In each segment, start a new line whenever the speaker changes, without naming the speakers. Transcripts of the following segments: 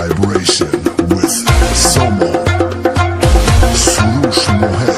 vibration with Somo Surush Mohet.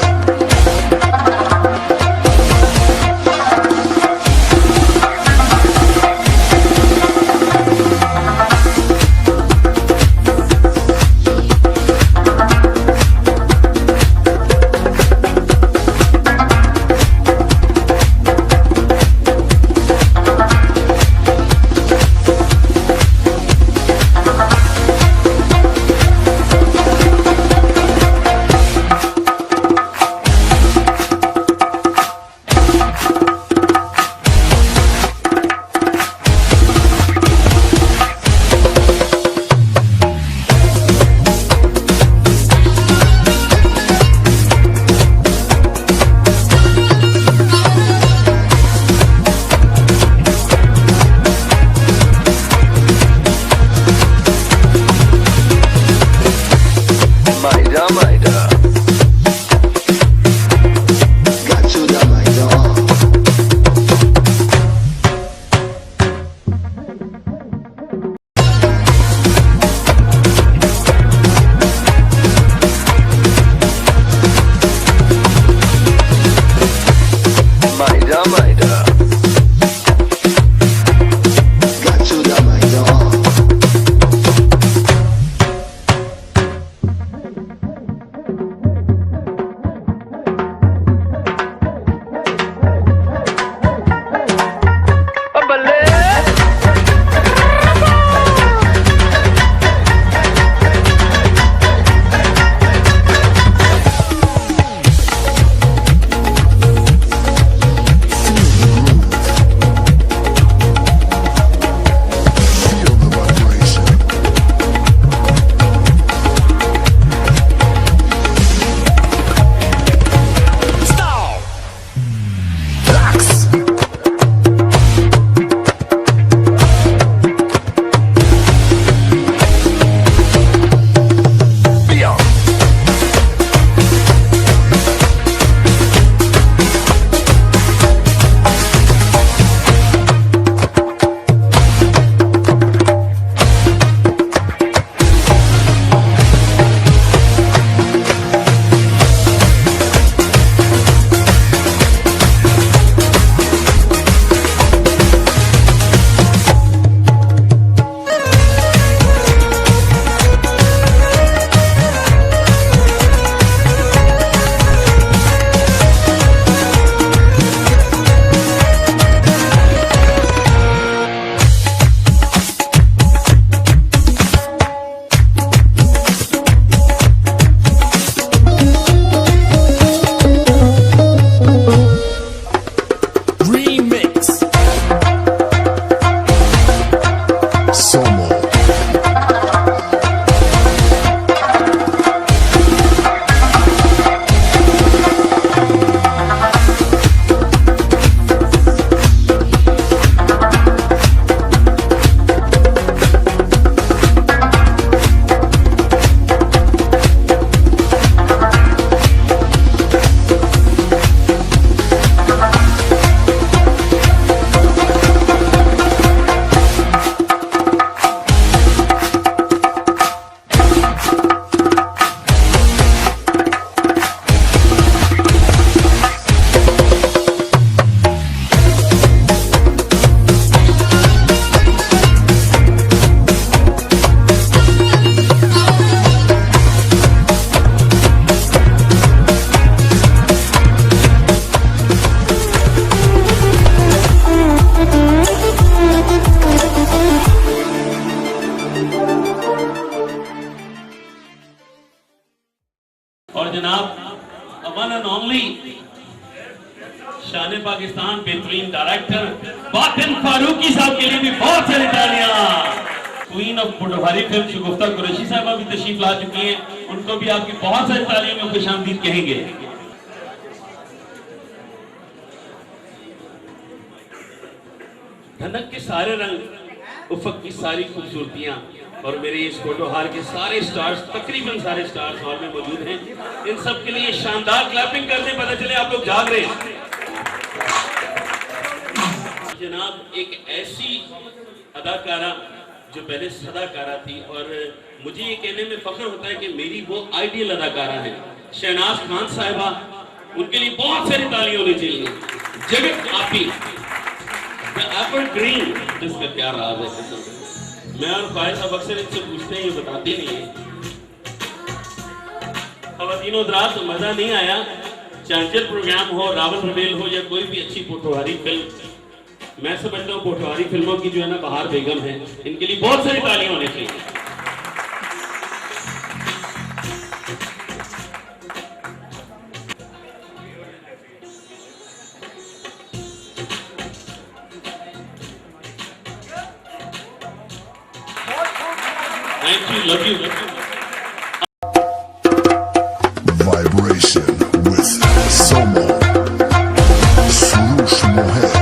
और जनाब one and only शान पाकिस्तान बेहतरीन डायरेक्टर बातिन फारूकी साहब के लिए भी बहुत सारी तालियां। क्वीन ऑफ पुडवारी फिल्म शगुफ्ता कुरैशी साहबा भी तशरीफ ला चुकी हैं, उनको भी आपकी बहुत सारी तालियों में खुशामदीद कहेंगे। धनक के सारे रंग, उफक की सारी खूबसूरतियां और मेरे इस फोटो हार के सारे स्टार्स, तकरीबन सारे स्टार्स हॉल में मौजूद हैं। इन सब के लिए शानदार क्लैपिंग करते पता चले आप लोग जाग रहे हैं। जनाब एक ऐसी अदाकारा जो पहले अदाकारा थी, और मुझे ये कहने में फख्र होता है कि मेरी वो आइडियल अदाकारा है शहनाज खान साहिबा। उनके लिए बहुत सारी तालियां होनी चाहिए। जगत आपी एवरग्रीन, जिसका क्या राज है। मैं और फायद साहब अक्सर इनसे पूछते हैं, ये बताते नहीं है। खवातीनो हज़रात, मजा नहीं आया, चांचल प्रोग्राम हो, रावल रवेल हो, या कोई भी अच्छी पोठोहारी फिल्म, मैं समझता हूँ पोठोहारी फिल्मों की जो है ना बहार बेगम है। इनके लिए बहुत सारी तालियां होनी चाहिए। Thank you, love you.
Vibration with Somo. Surush Mohet.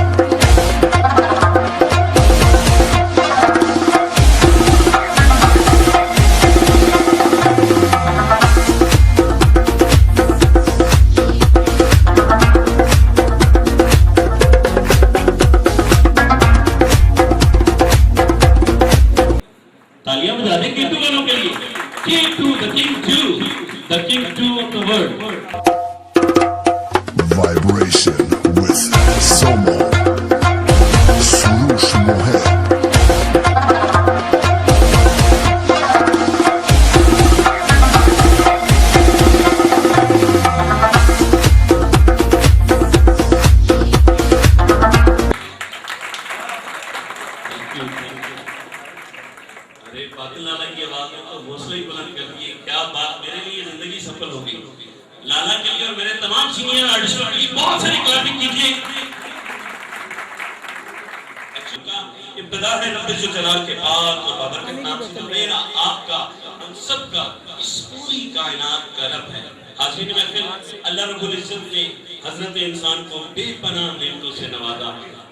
तालियां बजा दें K2 गानों के लिए। K2, the king two of the world.
Vibration with Somo. Surush Mohet.
अरे बादल लाला की आवाज में तो हौसला ही बुलंद कर दिए। क्या बात, मेरे लिए जिंदगी सफल हो गई। लाला के लिए और मेरे तमाम सीनियर आर्टिस्टों के लिए बहुत सारी क्लैपिंग कीजिए। इब्तिदा है नफ्स जलाल के पाक और बाबरकत नाम से, मेरा आपका हम सबका इस पूरी कायनात का रब है। हाज़रीन महफिल, अल्लाह रब्बुल इज्जत ने हजरत इंसान को बेपनाह नेमतों से नवाजा।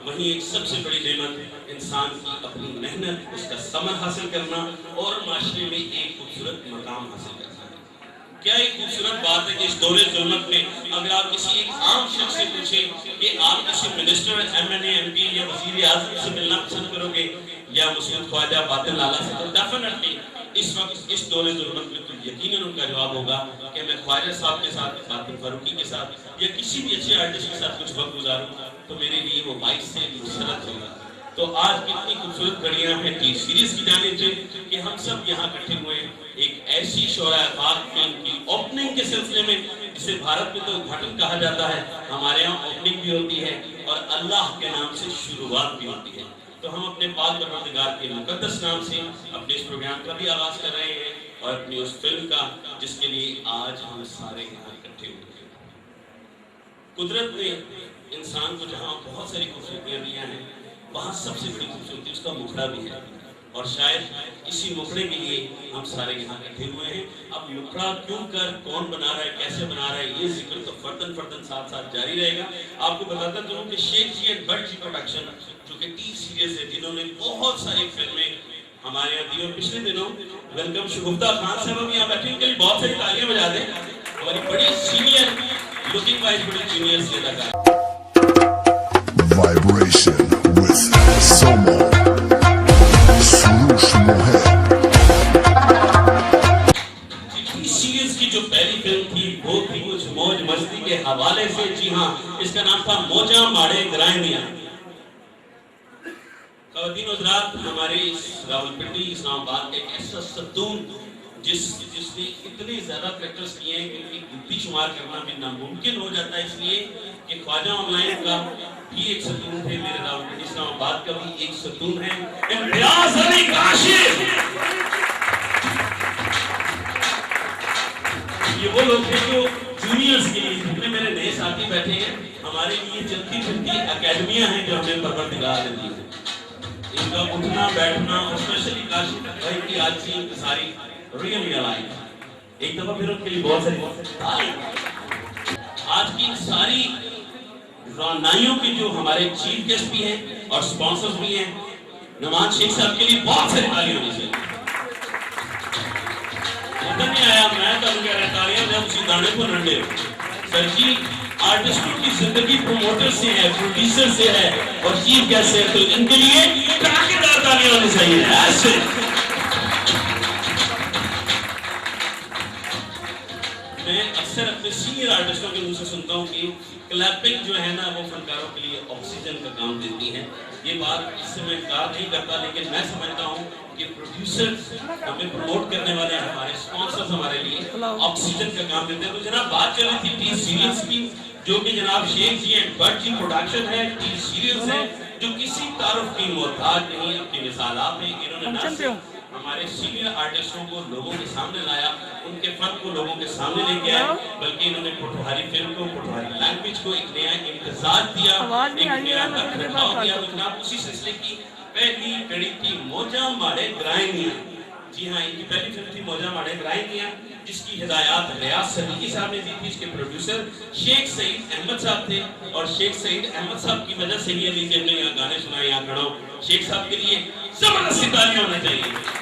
वहीं एक सबसे बड़ी नेमत इंसान की अपनी मेहनत, उसका समर हासिल करना और माशरे में एक खूबसूरत मकाम हासिल करना है। क्या एक खूबसूरत बात है कि इस दौरे जुल्मत में अगर आप किसी एक आम शख्स से पूछें कि आप किसी मिनिस्टर, MNA, MP या वज़ीर आज़म से मिलना पसंद करोगे या मसूद ख्वाजा बातिल लाला से, तो डेफिनेटली इस वक्त इस दौरे जुल्मत में तो यकीनन उनका जवाब होगा कि मैं ख्वाजा साहब के साथ, बातिल फारूकी के साथ या किसी भी अच्छे आर्टिस्ट के साथ कुछ वक्त गुजारूं तो मेरे लिए वो 22 से मुसरत होगा। तो आज कितनी खूबसूरत घड़ियां हैं टी सीरीज की जानिब से कि हम सब यहाँ इकट्ठे हुए एक ऐसी शोरा-ए-खाक फिल्म की ओपनिंग के सिलसिले में, जिसे भारत में तो उद्घाटन कहा जाता है, हमारे यहाँ ओपनिंग भी होती है और अल्लाह के नाम से शुरुआत भी होती है। तो हम अपने पाक परवरदिगार के मुकद्दस नाम से अपने इस प्रोग्राम का भी आगाज कर रहे हैं और अपनी उस फिल्म का जिसके लिए आज हम सारे यहाँ इकट्ठे हुए हैं। कुदरत ने इंसान को जहाँ बहुत सारी खूबसूरतियाँ दी हैं, वहाँ सबसे बड़ी खूबसूरती उसका मुखड़ा भी है, और शायद इसी मुखड़े के लिए हम सारे यहाँ इकट्ठे हुए हैं। अब मुखड़ा क्यों कर, कौन बना रहा है, कैसे बना रहा है, ये जिक्र तो फर्दन साथ साथ जारी रहेगा। आपको बताता चलूं कि शेख जी एंड भट्ट जी प्रोडक्शन, जो कि टी सीरीज है, जिन्होंने बहुत सारी फिल्में हमारे यहाँ दी, और पिछले दिनों वेलकम शगुफ्ता खान साहब भी यहाँ बैठे, उनके लिए बहुत सारी तालियां बजा दें। हमारी बड़ी सीनियर, लुकिंग वाइज बड़ी जूनियर से अदाकार।
Vibration with Somo. Surush Mohet.
Series की जो पहली फिल्म थी वो थी कुछ मौज मस्ती के हवाले से। जी हाँ, इसका नाम था मौजा माड़े ग्राइमिया। खवातीन हज़रात, हमारे इस रावलपिंडी इस्लामाबाद एक ऐसा सतून जिसने इतने ज्यादा कैरेक्टर्स किए हैं कि उनकी गिनती शुमार करना भी नामुमकिन हो जाता है, इसलिए कि ख्वाजा ऑनलाइन का भी एक सतून है, मेरे रावलपिंडी इस्लामाबाद का भी एक सतून है, इम्तियाज अली काशिफ। ये वो लोग हैं जो जूनियर्स के लिए, जितने मेरे नए साथी बैठे हैं, हमारे लिए चलती फिरती अकेडमियां हैं जो हमें परवरदिगार ने दी है। इनका उठना बैठना, और स्पेशली काशिफ भाई की आज की सारी रियली अलाइव। एक दफा फिर उनके लिए बहुत सारी आज की सारी रानाइयों के जो हमारे चीफ गेस्ट भी हैं और स्पॉन्सर्स भी हैं, नवाज शेख साहब के लिए बहुत सारी तालियां होनी चाहिए। उधर नहीं आया, मैं तो कह रहा तालियां जब उसी गाने को रंडे सर जी। आर्टिस्टों की जिंदगी प्रोमोटर से है, प्रोड्यूसर से है और चीफ गेस्ट से है, तो इनके लिए कड़ाकेदार तालियां होनी चाहिए ऐसे। मैं अक्सर अपने सीनियर आर्टिस्टों के मुंह से सुनता हूँ कि क्लैपिंग जो है ना वो फनकारों के लिए ऑक्सीजन का काम देती है। ये बात इससे मैं इनकार नहीं करता, लेकिन मैं समझता हूँ कि प्रोड्यूसर हमें प्रमोट करने वाले हमारे स्पॉन्सर्स हमारे लिए ऑक्सीजन का काम देते हैं। तो जनाब बात कर रही थी टी सीरियल्स की, जो कि जनाब शेख जी एंड बट जी प्रोडक्शन है। टी सीरियल्स है जो किसी तारुफ की मोहताज नहीं, अपनी मिसाल आपने इन्होंने न सिर्फ हमारे सीनियर आर्टिस्टों को लोगों के सामने लाया, उनके फन को लोगों के सामने लेके आए, बल्कि इन्होंने पोठोहारी फिल्म को, पोठोहारी लैंग्वेज को एक नया इम्तिजाज दिया, एक नया रखरखाव दिया। तो जनाब उसी सिलसिले की पहली कड़ी थी मौजा माड़े ग्राइनिया। जी हाँ, इनकी पहली फिल्म थी मौजा माड़े ग्राइनिया, जिसकी हिदायत रियाज सदीकी साहब ने दी थी। इसके प्रोड्यूसर शेख सईद अहमद साहब थे, और शेख सईद अहमद साहब की वजह से ये लीजिए हमने यहाँ गाने सुनाए, यहाँ खड़ा हूँ। शेख साहब के लिए जबरदस्त तालियां होनी चाहिए।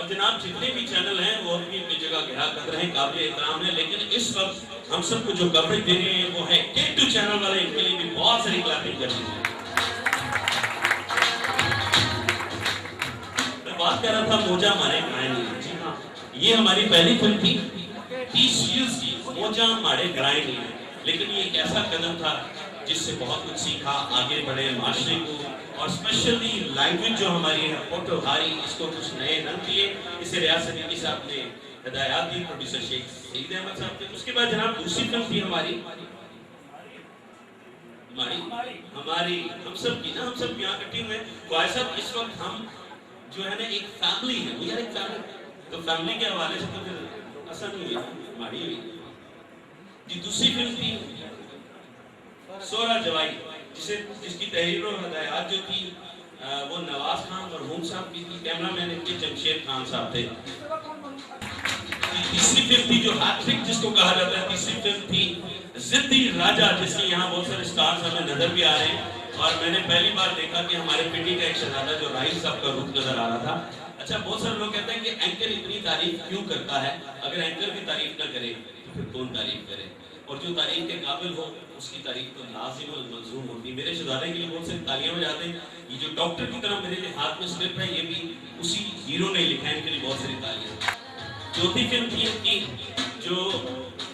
जनाब जितने भी चैनल हैं वो अपनी अपनी जगह घिरा कर रहे हैं, काबिल एहतराम है, लेकिन इस वक्त हम सबको जो कवरेज दे रहे हैं वो है K2 चैनल वाले, इनके लिए भी बहुत सारी क्लैपिंग कर दी है। मैं बात कर रहा था मौजा मारे ग्राइनिया। जी हाँ, ये हमारी पहली फिल्म थी टी सीरीज की, मौजा मारे ग्राइनिया। लेकिन ये एक ऐसा कदम था जिससे बहुत कुछ सीखा, आगे बढ़े माशरे को, और स्पेशली लैंग्वेज जो हमारी है पोठोहारी, इसको कुछ नए रंग दिए। इसे रियाज सदीकी साहब ने हिदायत दी, प्रोड्यूसर शेख सईद अहमद साहब थे। उसके बाद जनाब दूसरी फिल्म थी हमारी हम सब की ना, हम सब यहाँ इकट्ठे हुए ख्वाहिश साहब। इस वक्त हम जो है ना एक फैमिली है, वो यार एक फैमिली, तो फैमिली के हवाले से तो फिर असर नहीं हुई, हमारी हुई जी। दूसरी फिल्म थी सोरा जवाई, जिसकी तहरीर और हिदायत जो थी वो नवाज खान मरहूम साहब की थी, कैमरामैन इनके जमशेद खान साहब थे। तीसरी फिल्म थी जो हैट्रिक जिसको कहा जाता है, तीसरी फिल्म थी जिद्दी राजा, जिसके यहाँ बहुत सारे स्टार्स हमें नजर भी आ रहे हैं। और मैंने पहली बार देखा कि हमारे पिंडी का एक शहजादा जो राइस साहब का रूप नजर आ रहा था। अच्छा, बहुत सारे लोग कहते हैं कि एंकर इतनी तारीफ क्यों करता है, अगर एंकर की तारीफ ना करे तो फिर कौन तारीफ करे, और जो तारीफ के काबिल हो उसकी तारीफ तो लाजिम और मंजूम होती है। मेरे शहजादे के लिए बहुत सारी तालियां बजाते हैं। ये जो डॉक्टर की तरह मेरे हाथ में स्क्रिप्ट है, ये भी उसी हीरो ने लिखा है, इनके लिए बहुत सारी तालियां। चौथी फिल्म थी इनकी जो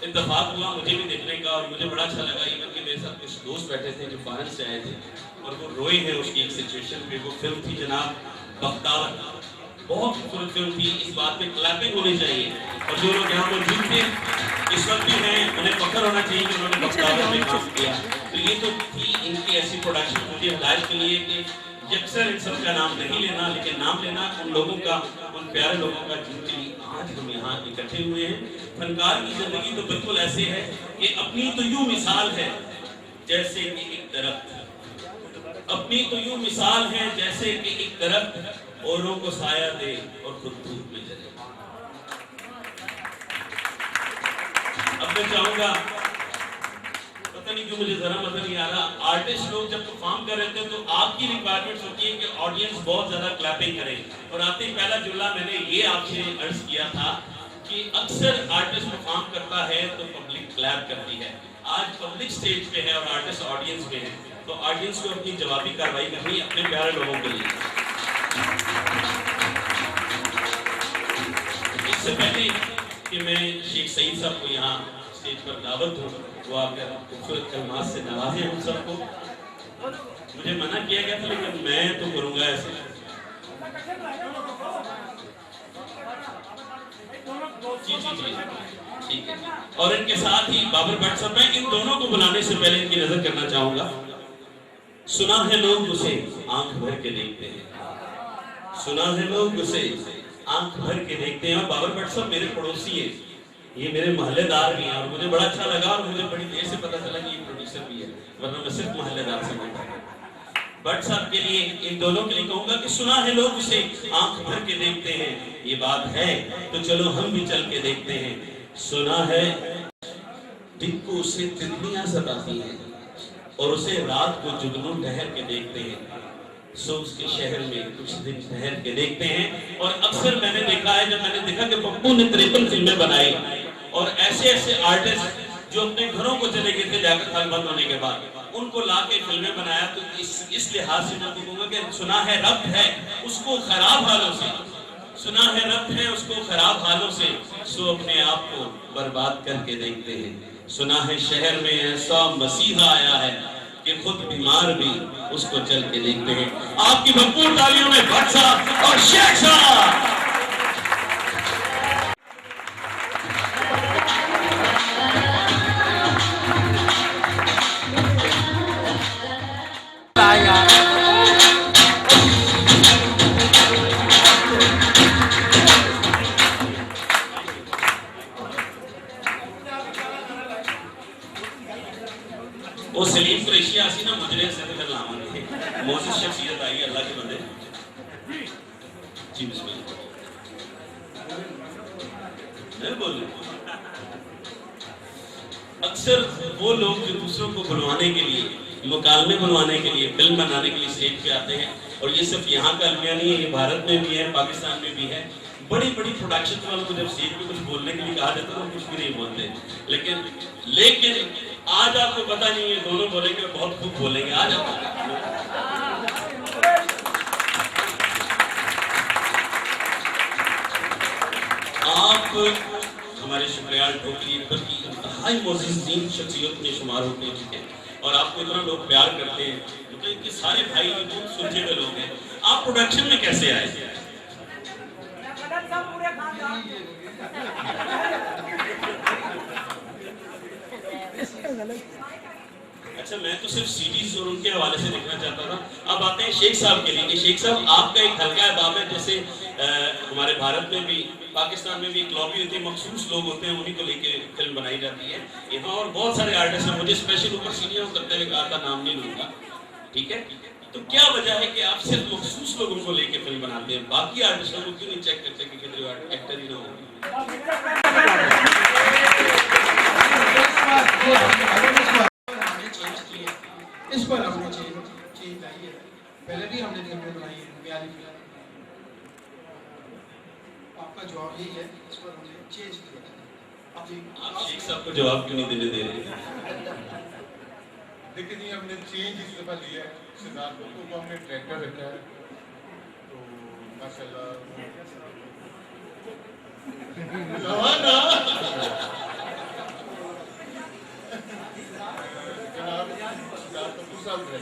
इत्तेफाक हुआ मुझे भी देखने का, और मुझे बड़ा अच्छा लगा। इवन कि मेरे साथ कुछ दोस्त बैठे थे जो फॉरेन से आए थे और वो रोए हैं उसकी एक सिचुएशन पे। वो फिल्म थी जनाब बख्तावर, बहुत खूबसूरत फिल्म थी। इस बात पे क्लैपिंग होनी चाहिए, और जो लोग यहाँ मौजूद थे इस वक्त भी हैं, उन्हें फख्र होना चाहिए कि उन्होंने बख्तावर में काम किया। तो ये तो थी इनकी ऐसी प्रोडक्शन। मुझे हिदायत के लिए कि यकसर इन सब का नाम नहीं लेना, लेकिन नाम लेना उन लोगों का, उन प्यारे लोगों का जिनके लिए आज हम यहाँ इकट्ठे हुए हैं। फनकार की जिंदगी तो बिल्कुल ऐसे है कि अपनी तो यूं मिसाल है जैसे कि एक दरख्त, अपनी तो यूं मिसाल है जैसे कि एक दरख्त, औरों को साया दे और खुद धूप में जले। अब मैं चाहूंगा, पता नहीं क्यों मुझे जरा मजा नहीं आ रहा, आर्टिस्ट लोग जब परफॉर्म कर रहे थे तो आपकी रिक्वायरमेंट्स होती है कि ऑडियंस बहुत ज्यादा क्लैपिंग करे। और आते ही पहला जुमला मैंने ये आपसे अर्ज किया था कि अक्सर आर्टिस्ट परफॉर्म करता है तो पब्लिक क्लैप करती है। आज पब्लिक स्टेज पे है और आर्टिस्ट ऑडियंस में है, तो ऑडियंस को अपनी जवाबी कार्रवाई करनी अपने प्यारे लोगों के लिए। इससे पहले कि मैं शेख सईद साहब को यहाँ स्टेज पर दावत दूं, वो आकर खूबसूरत कलमात से नवाजे हम सबको। मुझे मना किया गया था लेकिन मैं तो करूंगा ऐसे। जी जी जी ठीक है। और इनके साथ ही बाबर भट्ट साहब, मैं इन दोनों को बुलाने से पहले इनकी नजर करना चाहूंगा। सुना है लोग उसे आंख भर के देखते हैं, सुना है लोग उसे आंख भर के देखते हैं। और बाबर भट्ट साहब मेरे पड़ोसी हैं, ये मेरे मोहल्लेदार भी हैं, और मुझे बड़ा अच्छा लगा और मुझे बड़ी देर से पता चला कि ये प्रोड्यूसर भी है, वरना मैं सिर्फ मोहल्लेदार समझता था। भट्ट साहब के लिए, इन दोनों के लिए कहूंगा कि सुना है लोग उसे आंख भर के देखते हैं, ये बात है तो चलो हम भी चल के देखते हैं। सुना है दिन को उसे तितलियां सताती हैं और उसे रात को जुगनू ठहर के देखते हैं, सो उसके शहर में कुछ दिन ठहर के देखते हैं। और अक्सर मैंने देखा है, जब मैंने देखा कि पप्पू ने 53 फिल्में बनाई और ऐसे ऐसे आर्टिस्ट जो अपने घरों को चले गए थे लियाकत खान बंद होने के बाद, उनको लाके फिल्में बनाया। तो इस लिहाज से मैं तो कहूँगा कि सुना है रब्त है उसको खराब हालों से, सुना है रब्त है उसको खराब हालों से, सो अपने आप को बर्बाद करके देखते हैं। सुना है शहर में ऐसा मसीहा आया है कि खुद बीमार भी उसको चल के देखते हैं। आपकी भरपूर तालियों में भट्ट साहब और शेख साहब। वो सलीम कुरैशी आसी ना मुजरे से फिर लावांगे मोजिस शख्सियत आई अल्लाह के बंदे जी बिस्मिल्लाह मैं बोल। अक्सर वो लोग जो दूसरों को बुलवाने के लिए, मुकालमे बुलवाने के लिए, फिल्म बनाने के लिए स्टेज पे आते हैं, और ये सिर्फ यहाँ का अलमिया नहीं है, ये भारत में भी है, पाकिस्तान में भी है। बड़ी बड़ी प्रोडक्शन वालों को जब स्टेज पे कुछ बोलने के लिए कहा जाता है तो कुछ भी नहीं बोलते। लेकिन आज आपको पता नहीं है, दोनों बोलेंगे बहुत खूब बोलेंगे। आज आप हमारे शुक्रिया ढोकली बल्कि इंतहाई मोअज़्ज़ज़ीन शख्सियत में शुमार होते हैं, ठीक है, और आपको इतना लोग प्यार करते हैं, तो इनके सारे भाई बहुत सुलझे हुए लोग हैं। आप प्रोडक्शन में कैसे आए? अच्छा, मैं तो सिर्फ सीडीज और उनके हवाले से देखना चाहता था। अब आते हैं शेख साहब के लिए। शेख साहब, आपका एक हल्का बाब है, जैसे हमारे भारत में भी, पाकिस्तान में भी एक लॉबी होती है, मखसूस लोग होते हैं, उन्हीं को लेके फिल्म बनाई जाती है। यहाँ और बहुत सारे आर्टिस्ट हैं, मुझे स्पेशल ऊपर सीनियर करते हुए कहा था, नाम नहीं लूंगा, ठीक है। तो क्या वजह है कि आप सिर्फ मखसूस लोगों को लेके फिल्म बनाते हैं, बाकी आर्टिस्टों को क्यों नहीं चेक करते कि कितने एक्टर ही ना हो?
इस पर हमने चेंज लाई है। पहले भी हमने फिल्में बनाई है, प्यारी फिल्म। आपका जवाब यही है, इस पर हमने चेंज किया।
आप शेख साहब को जवाब क्यों नहीं देने दे रहे?
देखिए जी, हमने चेंज इस दफा लिया है। सिद्धार्थ को हमने ट्रैक्टर रखा है, तो माशाल्लाह जनाब सिद्धार्थ कपूर साहब रहे,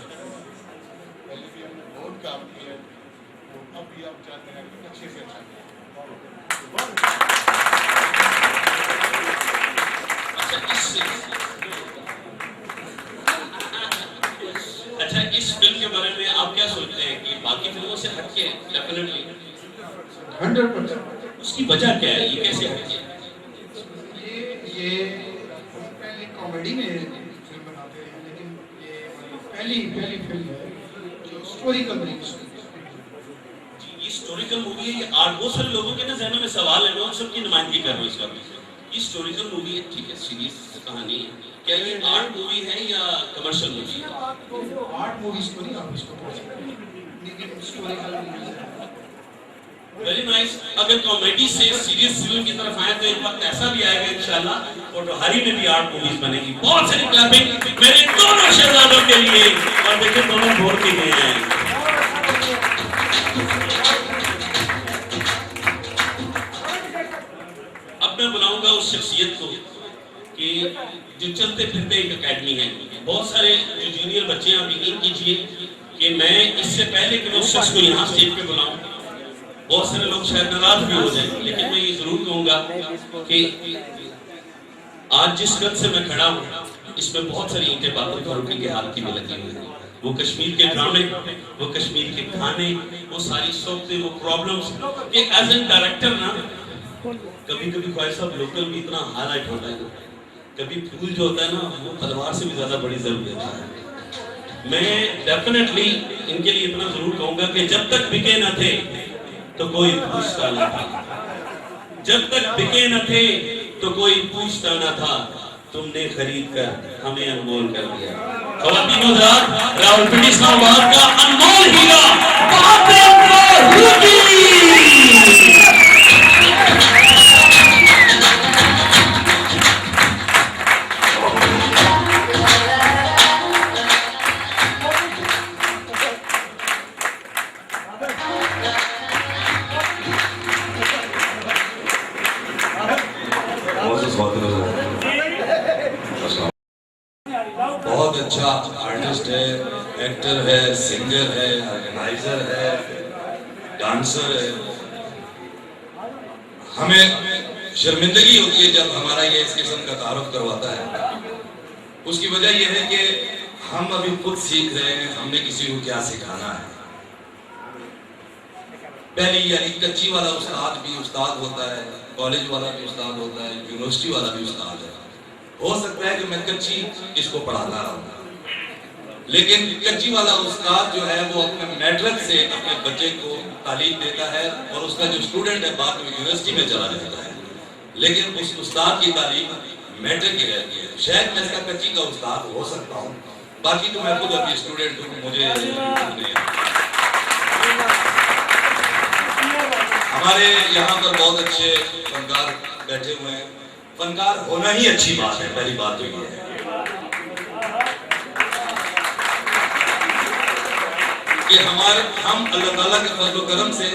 पहले भी हमने बहुत काम किया, तो अब भी आप चाहते हैं कि अच्छे से अच्छा
अच्छा, इस फिल्म के बारे में आप क्या सोचते हैं कि बाकी फिल्मों से हटके? डेफिनेटली
100%।
उसकी वजह क्या है, ये कैसे हटके?
ये पहले कॉमेडी में फिल्म बनाते हैं, लेकिन ये पहली फिल्म है जो हिस्टोरिकल तरीके से।
ये हिस्टोरिकल मूवी है, ये आर्ट। बहुत सारे लोगों के ना जहनों में सवाल है, मैं उन सबकी नुमाइंदगी कर रहा हूँ इस वक्त। ये हिस्टोरिकल मूवी है, ठीक है, सीरीज कहानी है, क्या ये आर्ट मूवी है या कमर्शियल मूवी है?
आर्ट मूवीज को नहीं आप इसको बोल सकते, लेकिन हिस्टोरिकल मूवीज है।
Very nice. अगर कॉमेडी से सीरियस फिल्म की तरफ आए तो एक वक्त ऐसा भी आएगा इंशाल्लाह, पोटोहारी में भी आर्ट मूवीज बनेगी। बहुत सारी क्लैपिंग मेरे दोनों शहजादों के लिए, और देखिए दोनों बोल के गए हैं। अब मैं बुलाऊंगा उस शख्सियत को कि जो चलते फिरते एक एकेडमी है, बहुत सारे जो जूनियर बच्चे हैं, आप यकीन कीजिए कि मैं इससे पहले कि मैं उस शख्स को यहाँ स्टेज पे बुलाऊं, बहुत सारे लोग शायद नाराज भी हो जाएं, लेकिन मैं ये जरूर कहूंगा कि आज जिस कद से मैं खड़ा हूँ, इसमें बहुत सारी ईंटें बाबर फारूकी के हाथ की भी लगी हुई है। वो कश्मीर के ड्रामे, वो कश्मीर के खाने, वो सारी सोचते, वो प्रॉब्लम्स कि एज एन डायरेक्टर ना कभी कभी ख्वाहिश साहब लोकल भी इतना हाईलाइट होता है, कभी फूल जो होता है ना वो तलवार से भी ज्यादा बड़ी जरूरत देता है। मैं डेफिनेटली इनके लिए इतना जरूर कहूंगा कि जब तक बिके न थे तो कोई पूछता न था, जब तक बिके न थे तो कोई पूछता न था, तुमने खरीद कर हमें अनमोल कर दिया। ख़वातीन और हज़रात, रावलपिंडी इस्लामाबाद का अनमोल हीरा बाबर फारूकी।
बहुत अच्छा आर्टिस्ट है, एक्टर है, सिंगर है, ऑर्गेनाइजर है, डांसर है। हमें शर्मिंदगी होती है जब हमारा ये इस किस्म का तारुफ करवाता है। उसकी वजह यह है कि हम अभी खुद सीख रहे हैं, हमने किसी को क्या सिखाना है। पहली यानी कच्ची वाला उस्ताद भी उस्ताद होता है, कॉलेज वाला भी उस्ताद होता है, यूनिवर्सिटी वाला भी उस्ताद है। हो सकता है कि मैं कच्ची इसको पढ़ाता रहूं, लेकिन कच्ची वाला उस्ताद जो है वो अपने मैट्रिक से अपने बच्चे को तालीम देता है और उसका जो स्टूडेंट है बाद में यूनिवर्सिटी में चला जाता है, लेकिन उस उस्ताद की तालीम मैट्रिक की रहती है। शायद मैं इसका कच्ची का उस्ताद हो सकता हूँ, बाकी तो मैं खुद अभी स्टूडेंट हूँ। मुझे हमारे यहाँ पर बहुत अच्छे फनकार बैठे हुए हैं। फनकार होना ही अच्छी बात है, पहली बात तो ये है कि हम अल्लाह ताला के फजल व करम से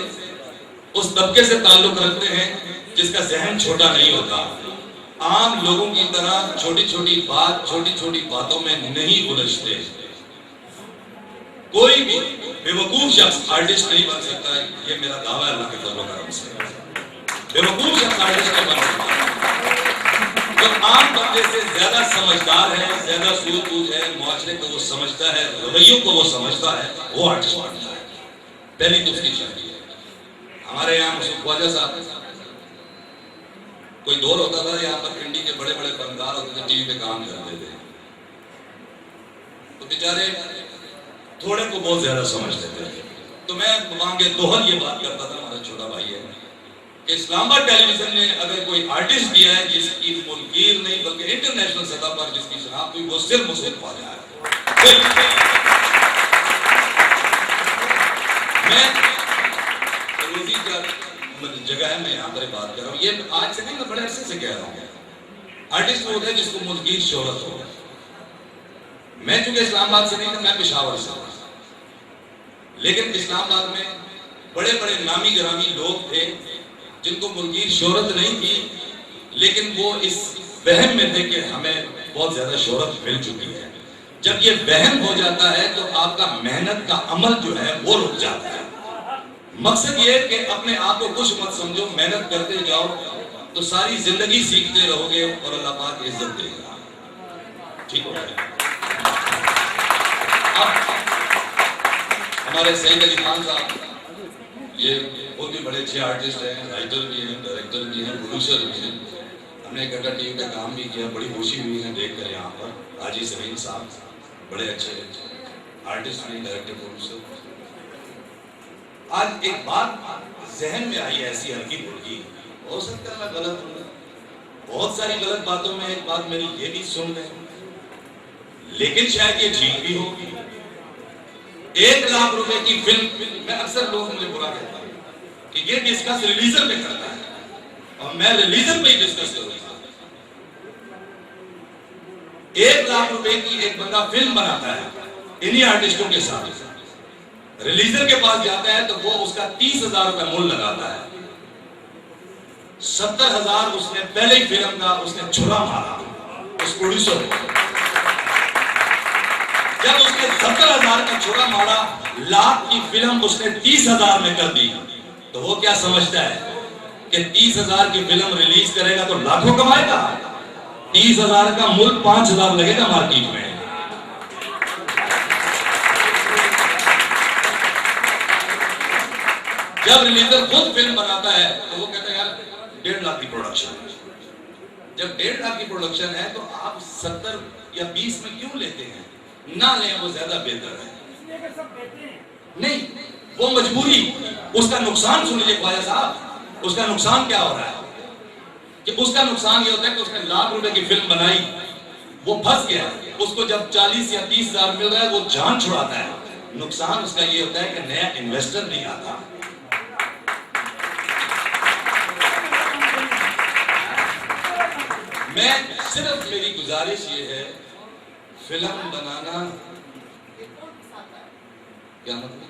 उस तबके से ताल्लुक रखते हैं जिसका जहन छोटा नहीं होता। आम लोगों की तरह छोटी छोटी बातों में नहीं उलझते। कोई भी बेवकूफ शख्स आर्टिस्ट नहीं बन सकता है, ये मेरा दावा है अल्लाह के फजल व करम से। बेवकूफ शख्स आर्टिस्ट नहीं बन सकता। जो आम बंदे से ज्यादा समझदार है, ज्यादा सूझबूझ है, मुआशरे को वो समझता है, रवैयों को वो समझता है, वो आर्टिस्ट बनता है। पहली तो उसकी चाहिए। हमारे यहाँ मुसुफ ख्वाजा साहब, कोई दौर होता था यहाँ पर पिंडी के बड़े बड़े फनकार होते थे, टीवी पे काम करते थे, तो बेचारे थोड़े को बहुत ज्यादा समझते थे। तो मैं वहां के दोहर ये बात करता था, हमारा छोटा भाई है, कि इस्लामाबाद टेलीविजन ने अगर कोई आर्टिस्ट दिया है जिसकी मुल्कीर नहीं बल्कि इंटरनेशनल सतह पर जिसकी शनाख्त हुई, वो सिर्फ मुसुफ ख्वाजा है। मैं रोजी का जगह है, मैं यहाँ पर बात कर रहा हूँ, ये आज से नहीं, मैं बड़े अरसे से कह रहा हूँ। आर्टिस्ट वो होता है जिसको मुल्कीर शोहरत हो। मैं चूंकि इस्लामाबाद से नहीं था, मैं पेशावर से, लेकिन इस्लामाबाद में बड़े बड़े नामी गिरामी लोग थे जिनको मुल्कीर शोहरत नहीं थी, लेकिन वो इस वहम में थे कि हमें बहुत ज्यादा शोहरत मिल चुकी है। जब ये वहम हो जाता है तो आपका मेहनत का अमल जो है वो रुक जाता है। मकसद ये है कि अपने आप को कुछ मत समझो, मेहनत करते जाओ तो सारी जिंदगी सीखते रहोगे और अल्लाह पाक इज्जत देगा। ठीक हो गया। अब हमारे सईद अली खान साहब, ये बहुत भी बड़े अच्छे आर्टिस्ट हैं, राइटर भी हैं, डायरेक्टर भी हैं, प्रोड्यूसर भी हैं। हमने इकट्ठा टीवी पे काम भी किया, बड़ी खुशी हुई है देखकर यहाँ पर। हाजी सलीम साहब बड़े अच्छे आर्टिस्ट हैं, डायरेक्टर, प्रोड्यूसर। आज एक बात जहन में आई ऐसी हल्की फुल्की, हो सकता है मैं गलत हूँ, बहुत सारी गलत बातों में एक बात मेरी ये भी सुन लें, लेकिन शायद ये ठीक भी होगी। 1 लाख रुपए की फिल्म, मैं अक्सर लोग मुझे बुरा कहता हूँ कि ये डिस्कस रिलीजन पे करता है और मैं रिलीजन पे ही डिस्कस करूंगा। 1 लाख रुपए की एक बंदा फिल्म बनाता है इन्हीं आर्टिस्टों के साथ, रिलीजन के पास जाता है तो वो उसका 30,000 रुपए मूल्य लगाता है। 70,000 उसने पहले ही फिल्म का उसने छुरा मारा उस प्रोड्यूसर को। जब उसने 70,000 का छुरा मारा, लाख की फिल्म उसने 30,000 में कर दी, तो वो क्या समझता है कि 30,000 की फिल्म रिलीज करेगा तो लाखों कमाएगा? 30,000 का मूल्य 5,000 लगेगा मार्केट में। जब रिलीजर खुद फिल्म बनाता है तो वो कहता है यार 1.5 लाख की प्रोडक्शन है। जब 1.5 लाख की प्रोडक्शन है तो आप 70 या 20 में क्यों लेते हैं? ना लें, वो ज्यादा बेहतर है। नहीं, वो मजबूरी, उसका नुकसान सुन लीजिए ख्वाजा साहब। उसका नुकसान क्या हो रहा है कि उसका नुकसान ये होता है कि उसने लाख रुपए की फिल्म बनाई, वो फंस गया, उसको जब 40 या 30,000 मिल रहा है वो जान छुड़ाता है। नुकसान उसका ये होता है कि नया इन्वेस्टर नहीं आता। मैं सिर्फ, मेरी गुजारिश ये है, फिल्म बनाना क्या मतलब?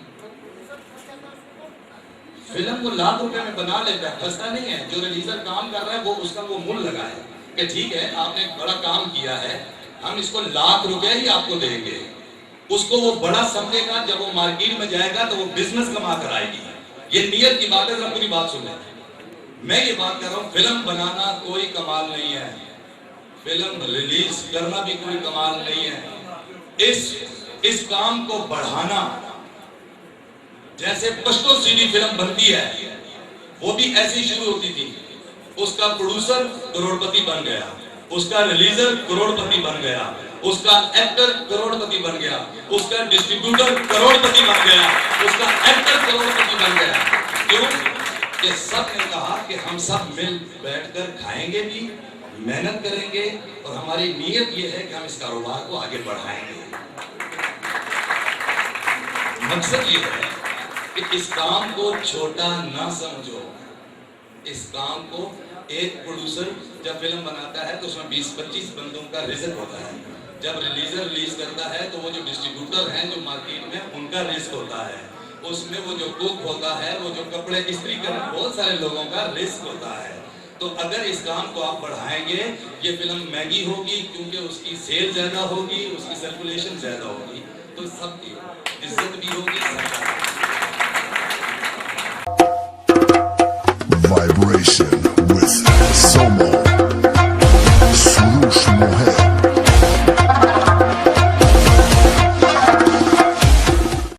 फिल्म वो लाख रुपए में बना लेता है, फंसता नहीं है। जो रिलीजर काम कर रहा है वो उसका वो मूल्य लगा है कि ठीक है आपने बड़ा काम किया है, हम इसको ₹1,00,000 ही आपको देंगे। उसको वो बड़ा समझेगा, जब वो मार्केट में जाएगा तो वो बिजनेस कमा कर आएगी। ये नियत की बात है। जरा पूरी बात सुन लें। मैं ये बात कर रहा हूं, फिल्म बनाना कोई कमाल नहीं है, फिल्म रिलीज करना भी कोई कमाल नहीं है। इस काम को बढ़ाना, जैसे पश्तो सीडी फिल्म बनती है, वो भी ऐसी शुरू होती थी। उसका प्रोड्यूसर करोड़पति बन गया, उसका रिलीजर करोड़पति बन गया, उसका एक्टर करोड़पति बन गया, उसका डिस्ट्रीब्यूटर करोड़पति बन गया, उसका एक्टर करोड़पति बन गया। क्यों? कि सब ने कहा कि हम सब मिल बैठकर खाएंगे भी, मेहनत करेंगे, और हमारी नीयत ये है कि हम इस कारोबार को आगे बढ़ाएंगे। मकसद ये है कि इस काम को छोटा ना समझो। इस काम को, एक प्रोड्यूसर जब फिल्म बनाता है तो उसमें 20-25 बंदों का रिस्क होता है। जब रिलीजर रिलीज करता है तो वो जो डिस्ट्रीब्यूटर हैं जो मार्केट में, उनका रिस्क होता है। उसमें वो जो कुक होता है, वो जो कपड़े इस्त्री करने, बहुत सारे लोगों का रिस्क होता है। तो अगर इस काम को आप बढ़ाएंगे, ये फिल्म महंगी होगी क्योंकि उसकी सेल ज्यादा होगी, उसकी सर्कुलेशन ज्यादा होगी, तो सबकी इज्जत भी होगी, सरकार
Vibration.